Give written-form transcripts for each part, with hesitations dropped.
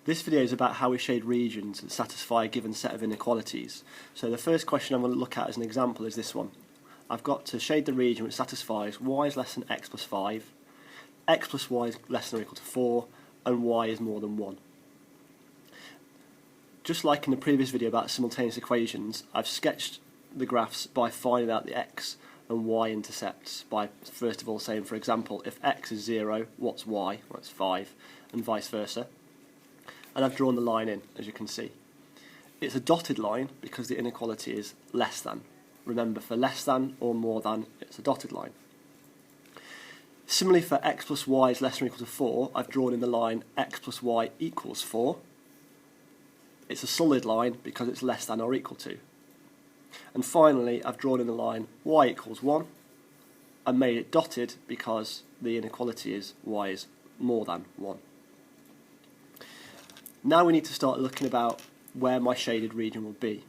This video is about how we shade regions that satisfy a given set of inequalities. So the first question I'm going to look at as an example is this one. I've got to shade the region which satisfies y is less than x plus 5, x plus y is less than or equal to 4, and y is more than 1. Just like in the previous video about simultaneous equations, I've sketched the graphs by finding out the x and y intercepts by first of all saying, for example, if x is 0, what's y? Well, it's 5, and vice versa. And I've drawn the line in, as you can see. It's a dotted line because the inequality is less than. Remember, for less than or more than, it's a dotted line. Similarly, for x plus y is less than or equal to 4, I've drawn in the line x plus y equals 4. It's a solid line because it's less than or equal to. And finally, I've drawn in the line y equals 1 and made it dotted because the inequality is y is more than 1. Now we need to start looking about where my shaded region will be.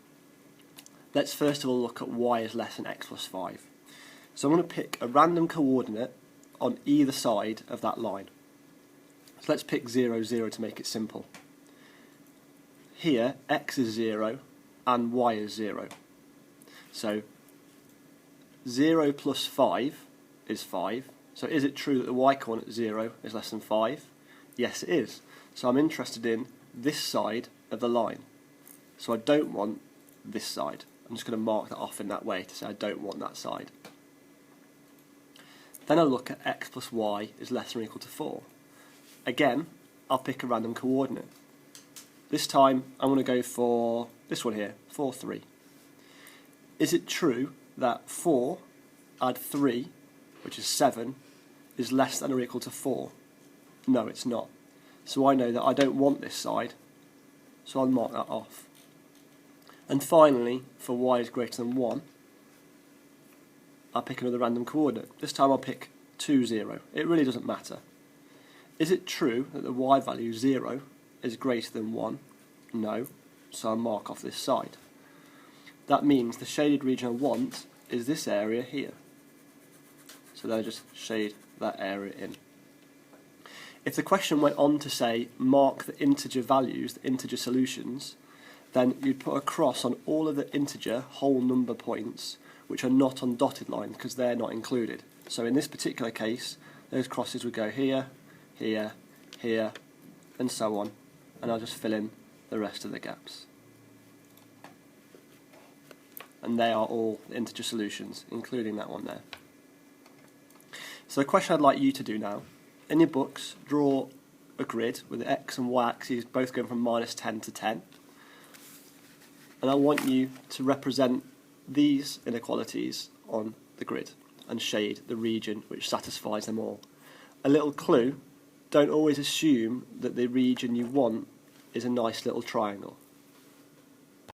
Let's first of all look at y is less than x plus 5. So I'm going to pick a random coordinate on either side of that line. So let's pick 0, 0 to make it simple. Here, x is 0 and y is 0. So 0 plus 5 is 5. So is it true that the y coordinate 0 is less than 5? Yes, it is. So I'm interested in this side of the line. So I don't want this side. I'm just going to mark that off in that way to say I don't want that side. Then I'll look at x plus y is less than or equal to 4. Again, I'll pick a random coordinate. This time I'm going to go for this one here, 4, 3. Is it true that 4 add 3, which is 7, is less than or equal to 4? No, it's not. So I know that I don't want this side, so I'll mark that off. And finally, for y is greater than 1, I'll pick another random coordinate. This time I'll pick 2, 0. It really doesn't matter. Is it true that the y value 0 is greater than 1? No, so I'll mark off this side. That means the shaded region I want is this area here. So then I just shade that area in. If the question went on to say, mark the integer values, the integer solutions, then you'd put a cross on all of the integer whole number points which are not on dotted lines because they're not included. So in this particular case, those crosses would go here, here, here, and so on, and I'll just fill in the rest of the gaps. And they are all the integer solutions, including that one there. So the question I'd like you to do now, in your books, draw a grid with the x and y axes both going from -10 to 10. And I want you to represent these inequalities on the grid and shade the region which satisfies them all. A little clue, don't always assume that the region you want is a nice little triangle.